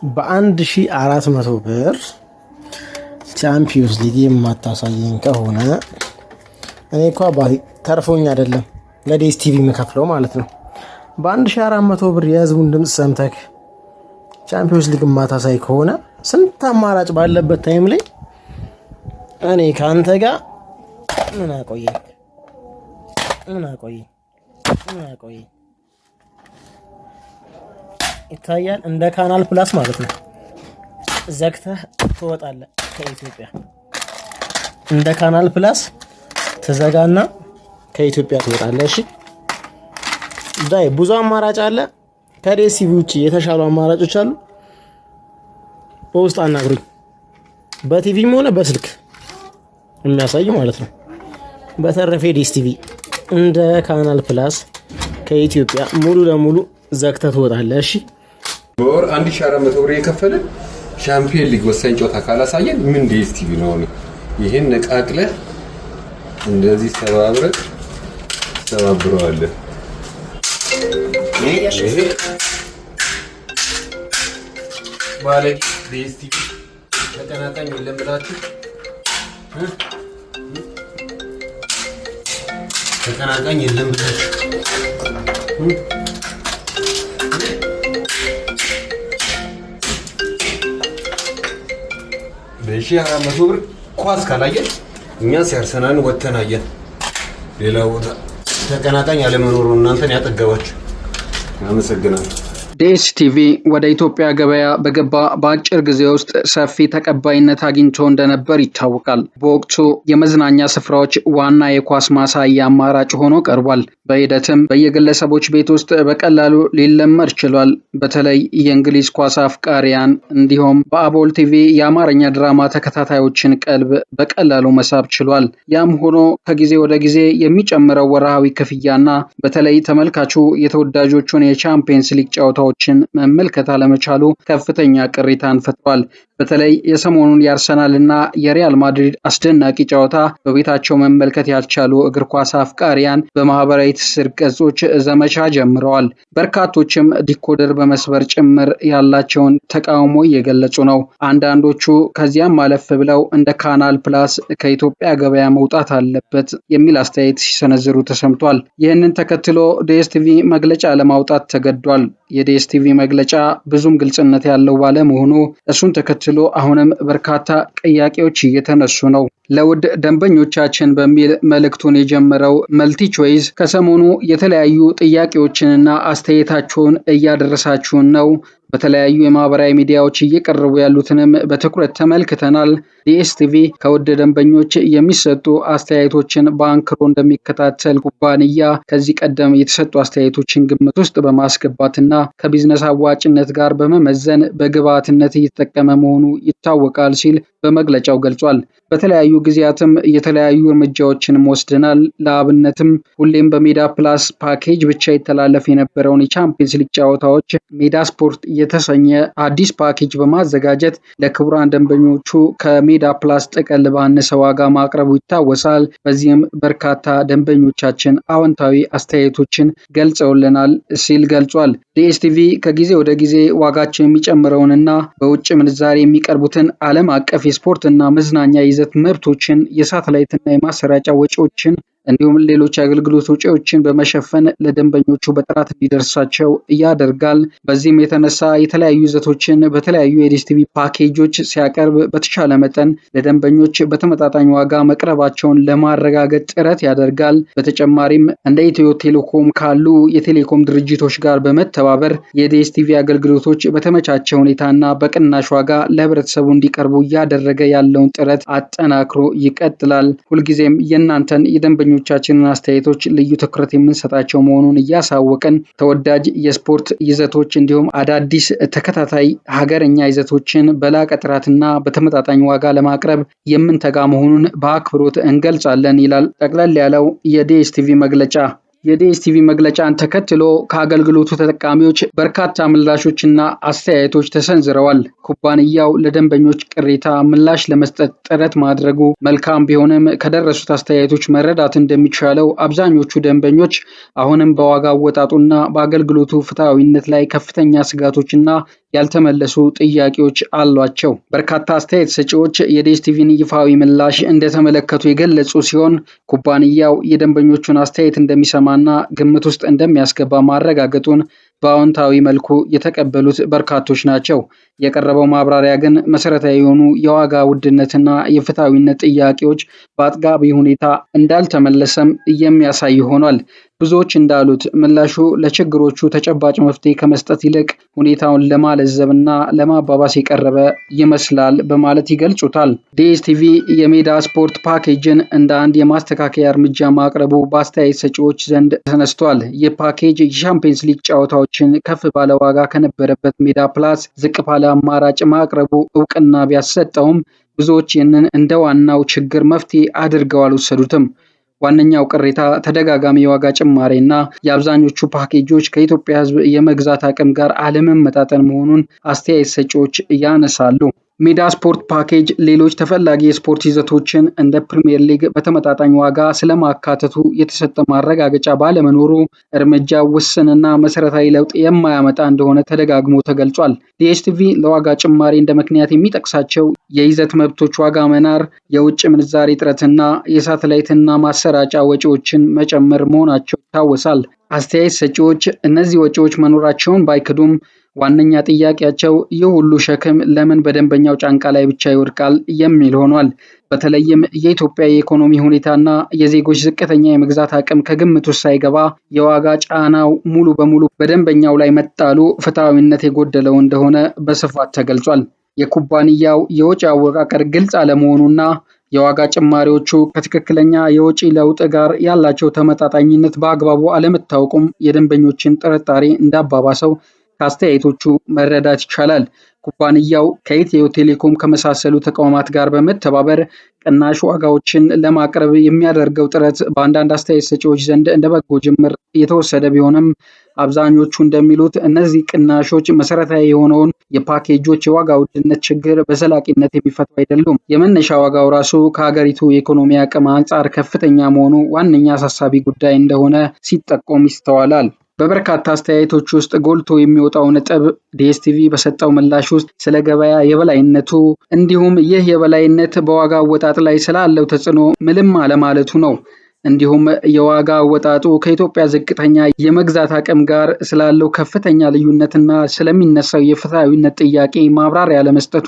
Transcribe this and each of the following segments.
በ1400 ብር ቻምፒዮንስ ሊግ የማታሳየኝ ከሆነ እኔ እኮ አባቴ ተርፎኝ አይደለም ለዴስ ቲቪ የምከፍለው ማለት ነው። በ1400 ብር የህዝቡን ድምፅ ሰምተክ ቻምፒዮንስ ሊግ የማታሳይ ከሆነ ስንት አማራጭ ባለበት ታይም ላይ እኔ ከአንተ ጋር ምን አቆየኝ ይታያል። እንደ ካናል ፕላስ ማለት ነው ዘግተህ ትወጣለህ ከኢትዮጵያ። እንደ ካናል ፕላስ ተዘጋና ከኢትዮጵያ ትወጣለህ። እሺ ዳይ ብዙ አማራጭ አለ። ከዴስ ቲቪ ውጪ የተሻሉ አማራጮች አሉ። በውስጥ አናግሩኝ። በቲቪም ሆነ በስልክ የሚያሳይ ማለት ነው። በተረፈ ዴስ ቲቪ እንደ ካናል ፕላስ ከኢትዮጵያ ሙሉ ለሙሉ ዘግተህ ትወጣለህ። እሺ በወር 1400 ብር የከፈለ ሻምፒዮን ሊግ ወሳኝ ጨዋታ ካላሳየን ምን ዴስ ቲቪ ነው? ይሄን ነቃቅለህ እንደዚህ ተባብረዋለህ። ይሄ ባለቂ ዴስ ቲቪ ተቀናቃኝ የለም ብላችሁ ተቀናቃኝ የለም ብላችሁ በ1400 ብር ኳስ ካላየን እኛ ሲያርሰናን ወተናየን ሌላ ቦታ ተቀናቃኝ ያለመኖሩ እናንተን ያጠገባችሁ። አመሰግናለሁ። ዴስ ቲቪ ወደ ኢትዮጵያ ገበያ በገባ በአጭር ጊዜ ውስጥ ሰፊ ተቀባይነት አግኝቶ እንደነበር ይታወቃል። በወቅቱ የመዝናኛ ስፍራዎች ዋና የኳስ ማሳያ አማራጭ ሆኖ ቀርቧል። በሂደትም በየግለሰቦች ቤት ውስጥ በቀላሉ ሊለመድ ችሏል። በተለይ የእንግሊዝ ኳስ አፍቃሪያን እንዲሁም በአቦል ቲቪ የአማርኛ ድራማ ተከታታዮችን ቀልብ በቀላሉ መሳብ ችሏል። ያም ሆኖ ከጊዜ ወደ ጊዜ የሚጨምረው ወርሃዊ ክፍያና በተለይ ተመልካቹ የተወዳጆቹን የቻምፒየንስ ሊግ ጨዋታዎችን መመልከት አለመቻሉ ከፍተኛ ቅሬታን ፈጥሯል። በተለይ የሰሞኑን የአርሰናልና የሪያል ማድሪድ አስደናቂ ጨዋታ በቤታቸው መመልከት ያልቻሉ እግር ኳስ አፍቃሪያን በማህበራዊ ትስስር ገጾች ዘመቻ ጀምረዋል። በርካቶችም ዲኮደር በመስበር ጭምር ያላቸውን ተቃውሞ እየገለጹ ነው። አንዳንዶቹ ከዚያም አለፍ ብለው እንደ ካናል ፕላስ ከኢትዮጵያ ገበያ መውጣት አለበት የሚል አስተያየት ሲሰነዝሩ ተሰምቷል። ይህንን ተከትሎ ዴስ ቲቪ መግለጫ ለማውጣት ተገዷል። የዴስ ቲቪ መግለጫ ብዙም ግልጽነት ያለው ባለመሆኑ እሱን ተከትሎ አሁንም በርካታ ጥያቄዎች እየተነሱ ነው። ለውድ ደንበኞቻችን በሚል መልእክቱን የጀመረው መልቲ ቾይስ ከሰሞኑ የተለያዩ ጥያቄዎችንና አስተያየታቸውን እያደረሳችሁን ነው። በተለያዩ የማህበራዊ ሚዲያዎች እየቀረቡ ያሉትንም በትኩረት ተመልክተናል። ዴስ ቲቪ ከውድ ደንበኞች የሚሰጡ አስተያየቶችን በአንክሮ እንደሚከታተል ኩባንያ ከዚህ ቀደም የተሰጡ አስተያየቶችን ግምት ውስጥ በማስገባትና ከቢዝነስ አዋጭነት ጋር በመመዘን በግብዓትነት እየተጠቀመ መሆኑ ይታወቃል ሲል በመግለጫው ገልጿል። በተለያዩ ጊዜያትም የተለያዩ እርምጃዎችንም ወስደናል። ለአብነትም ሁሌም በሜዳ ፕላስ ፓኬጅ ብቻ ይተላለፍ የነበረውን የቻምፒየንስ ሊግ ጨዋታዎች ሜዳ ስፖርት የተሰኘ አዲስ ፓኬጅ በማዘጋጀት ለክቡራን ደንበኞቹ ከሜዳ ፕላስ ጥቅል ባነሰ ዋጋ ማቅረቡ ይታወሳል። በዚህም በርካታ ደንበኞቻችን አዎንታዊ አስተያየቶችን ገልጸውልናል ሲል ገልጿል። ዴስ ቲቪ ከጊዜ ወደ ጊዜ ዋጋቸው የሚጨምረውንና በውጭ ምንዛሬ የሚቀርቡትን ዓለም አቀፍ የስፖርትና መዝናኛ ይዘት መብቶችን፣ የሳተላይትና የማሰራጫ ወጪዎችን እንዲሁም ሌሎች የአገልግሎት ወጪዎችን በመሸፈን ለደንበኞቹ በጥራት እንዲደርሳቸው ያደርጋል። በዚህም የተነሳ የተለያዩ ይዘቶችን በተለያዩ የዴስ ቲቪ ፓኬጆች ሲያቀርብ በተቻለ መጠን ለደንበኞች በተመጣጣኝ ዋጋ መቅረባቸውን ለማረጋገጥ ጥረት ያደርጋል። በተጨማሪም እንደ ኢትዮ ቴሌኮም ካሉ የቴሌኮም ድርጅቶች ጋር በመተባበር የዴስ ቲቪ አገልግሎቶች በተመቻቸ ሁኔታና በቅናሽ ዋጋ ለህብረተሰቡ እንዲቀርቡ እያደረገ ያለውን ጥረት አጠናክሮ ይቀጥላል። ሁልጊዜም የእናንተን የደንበኞቻችንን አስተያየቶች ልዩ ትኩረት የምንሰጣቸው መሆኑን እያሳወቅን ተወዳጅ የስፖርት ይዘቶች እንዲሁም አዳዲስ ተከታታይ ሀገረኛ ይዘቶችን በላቀ ጥራትና በተመጣጣኝ ዋጋ ለማቅረብ የምንተጋ መሆኑን በአክብሮት እንገልጻለን ይላል ጠቅለል ያለው የዴስ ቲቪ መግለጫ። የዴስ ቲቪ መግለጫን ተከትሎ ከአገልግሎቱ ተጠቃሚዎች በርካታ ምላሾችና አስተያየቶች ተሰንዝረዋል። ኩባንያው ለደንበኞች ቅሬታ ምላሽ ለመስጠት ጥረት ማድረጉ መልካም ቢሆንም ከደረሱት አስተያየቶች መረዳት እንደሚቻለው አብዛኞቹ ደንበኞች አሁንም በዋጋ አወጣጡና በአገልግሎቱ ፍትሐዊነት ላይ ከፍተኛ ስጋቶችና ያልተመለሱ ጥያቄዎች አሏቸው። በርካታ አስተያየት ሰጪዎች የዲኤስቲቪን ይፋዊ ምላሽ እንደተመለከቱ የገለጹ ሲሆን ኩባንያው የደንበኞቹን አስተያየት እንደሚሰማና ግምት ውስጥ እንደሚያስገባ ማረጋገጡን በአዎንታዊ መልኩ የተቀበሉት በርካቶች ናቸው። የቀረበው ማብራሪያ ግን መሰረታዊ የሆኑ የዋጋ ውድነትና የፍትሐዊነት ጥያቄዎች በአጥጋቢ ሁኔታ እንዳልተመለሰም የሚያሳይ ሆኗል። ብዙዎች እንዳሉት ምላሹ ለችግሮቹ ተጨባጭ መፍትሄ ከመስጠት ይልቅ ሁኔታውን ለማለዘብና ለማባባስ የቀረበ ይመስላል በማለት ይገልጹታል። ዲኤስቲቪ የሜዳ ስፖርት ፓኬጅን እንደ አንድ የማስተካከያ እርምጃ ማቅረቡ በአስተያየት ሰጪዎች ዘንድ ተነስቷል። ይህ ፓኬጅ የሻምፒየንስ ሊግ ጨዋታዎችን ከፍ ባለ ዋጋ ከነበረበት ሜዳ ፕላስ ዝቅ ባለ አማራጭ ማቅረቡ እውቅና ቢያሰጠውም ብዙዎች ይህንን እንደ ዋናው ችግር መፍትሄ አድርገው አልወሰዱትም። ዋነኛው ቅሬታ ተደጋጋሚ የዋጋ ጭማሪ እና የአብዛኞቹ ፓኬጆች ከኢትዮጵያ ሕዝብ የመግዛት አቅም ጋር አለመመጣጠን መሆኑን አስተያየት ሰጪዎች ያነሳሉ። ሜዳ ስፖርት ፓኬጅ ሌሎች ተፈላጊ የስፖርት ይዘቶችን እንደ ፕሪሚየር ሊግ በተመጣጣኝ ዋጋ ስለማካተቱ የተሰጠ ማረጋገጫ ባለመኖሩ እርምጃው ውስንና መሰረታዊ ለውጥ የማያመጣ እንደሆነ ተደጋግሞ ተገልጿል። ዲኤስቲቪ ለዋጋ ጭማሪ እንደ ምክንያት የሚጠቅሳቸው የይዘት መብቶች ዋጋ መናር፣ የውጭ ምንዛሪ እጥረትና የሳተላይትና ማሰራጫ ወጪዎችን መጨመር መሆናቸው ይታወሳል። አስተያየት ሰጪዎች እነዚህ ወጪዎች መኖራቸውን ባይክዱም ዋነኛ ጥያቄያቸው ይህ ሁሉ ሸክም ለምን በደንበኛው ጫንቃ ላይ ብቻ ይወድቃል የሚል ሆኗል። በተለይም የኢትዮጵያ የኢኮኖሚ ሁኔታና የዜጎች ዝቅተኛ የመግዛት አቅም ከግምት ውስጥ ሳይገባ የዋጋ ጫናው ሙሉ በሙሉ በደንበኛው ላይ መጣሉ ፍትሐዊነት የጎደለው እንደሆነ በስፋት ተገልጿል። የኩባንያው የወጪ አወቃቀር ግልጽ አለመሆኑና የዋጋ ጭማሪዎቹ ከትክክለኛ የወጪ ለውጥ ጋር ያላቸው ተመጣጣኝነት በአግባቡ አለመታወቁም የደንበኞችን ጥርጣሬ እንዳባባሰው ከአስተያየቶቹ መረዳት ይቻላል። ኩባንያው ከኢትዮ ቴሌኮም ከመሳሰሉ ተቋማት ጋር በመተባበር ቅናሽ ዋጋዎችን ለማቅረብ የሚያደርገው ጥረት በአንዳንድ አስተያየት ሰጪዎች ዘንድ እንደ በጎ ጅምር የተወሰደ ቢሆንም አብዛኞቹ እንደሚሉት እነዚህ ቅናሾች መሰረታዊ የሆነውን የፓኬጆች የዋጋ ውድነት ችግር በዘላቂነት የሚፈቱ አይደሉም። የመነሻ ዋጋው ራሱ ከሀገሪቱ የኢኮኖሚ አቅም አንጻር ከፍተኛ መሆኑ ዋነኛ አሳሳቢ ጉዳይ እንደሆነ ሲጠቆም ይስተዋላል። በበርካታ አስተያየቶች ውስጥ ጎልቶ የሚወጣው ነጥብ ዲኤስቲቪ በሰጠው ምላሽ ውስጥ ስለ ገበያ የበላይነቱ እንዲሁም ይህ የበላይነት በዋጋ አወጣጥ ላይ ስላለው ተጽዕኖ ምንም አለማለቱ ነው። እንዲሁም የዋጋ አወጣጡ ከኢትዮጵያ ዝቅተኛ የመግዛት አቅም ጋር ስላለው ከፍተኛ ልዩነትና ስለሚነሳው የፍትሐዊነት ጥያቄ ማብራሪያ ለመስጠቱ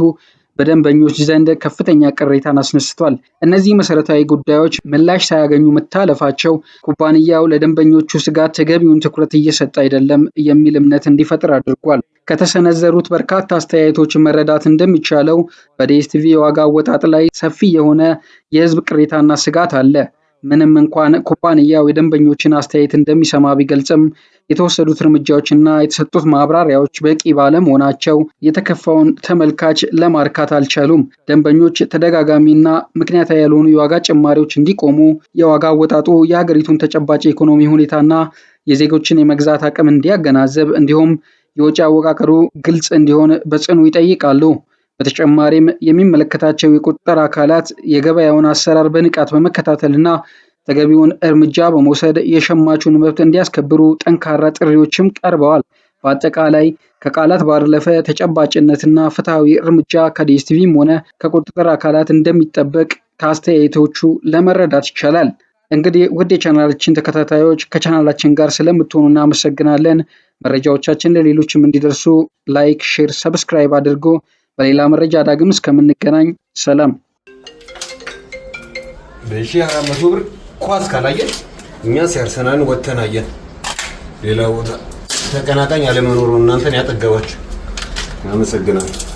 በደንበኞች ዘንድ ከፍተኛ ቅሬታን አስነስቷል። እነዚህ መሰረታዊ ጉዳዮች ምላሽ ሳያገኙ መታለፋቸው ኩባንያው ለደንበኞቹ ስጋት ተገቢውን ትኩረት እየሰጠ አይደለም የሚል እምነት እንዲፈጥር አድርጓል። ከተሰነዘሩት በርካታ አስተያየቶች መረዳት እንደሚቻለው በዲኤስቲቪ የዋጋ አወጣጥ ላይ ሰፊ የሆነ የሕዝብ ቅሬታና ስጋት አለ። ምንም እንኳን ኩባንያው የደንበኞችን አስተያየት እንደሚሰማ ቢገልጽም የተወሰዱት እርምጃዎችና የተሰጡት ማብራሪያዎች በቂ ባለመሆናቸው የተከፋውን ተመልካች ለማርካት አልቻሉም። ደንበኞች ተደጋጋሚና ምክንያታዊ ያልሆኑ የዋጋ ጭማሪዎች እንዲቆሙ፣ የዋጋ አወጣጡ የሀገሪቱን ተጨባጭ የኢኮኖሚ ሁኔታና የዜጎችን የመግዛት አቅም እንዲያገናዘብ እንዲሁም የወጪ አወቃቀሩ ግልጽ እንዲሆን በጽኑ ይጠይቃሉ። በተጨማሪም የሚመለከታቸው የቁጥጥር አካላት የገበያውን አሰራር በንቃት በመከታተልና ተገቢውን እርምጃ በመውሰድ የሸማቹን መብት እንዲያስከብሩ ጠንካራ ጥሪዎችም ቀርበዋል። በአጠቃላይ ከቃላት ባለፈ ተጨባጭነትና ፍትሐዊ እርምጃ ከዲኤስቲቪም ሆነ ከቁጥጥር አካላት እንደሚጠበቅ ከአስተያየቶቹ ለመረዳት ይቻላል። እንግዲህ ውድ የቻናላችን ተከታታዮች ከቻናላችን ጋር ስለምትሆኑ እናመሰግናለን። መረጃዎቻችን ለሌሎችም እንዲደርሱ ላይክ፣ ሼር፣ ሰብስክራይብ አድርጎ በሌላ መረጃ ዳግም እስከምንገናኝ ሰላም። በ1400 ብር ኳስ ካላየን እኛ ሲያርሰናን ወተን አየን። ሌላ ቦታ ተቀናቃኝ አለመኖሩ እናንተን ያጠገባችሁ። አመሰግናለሁ።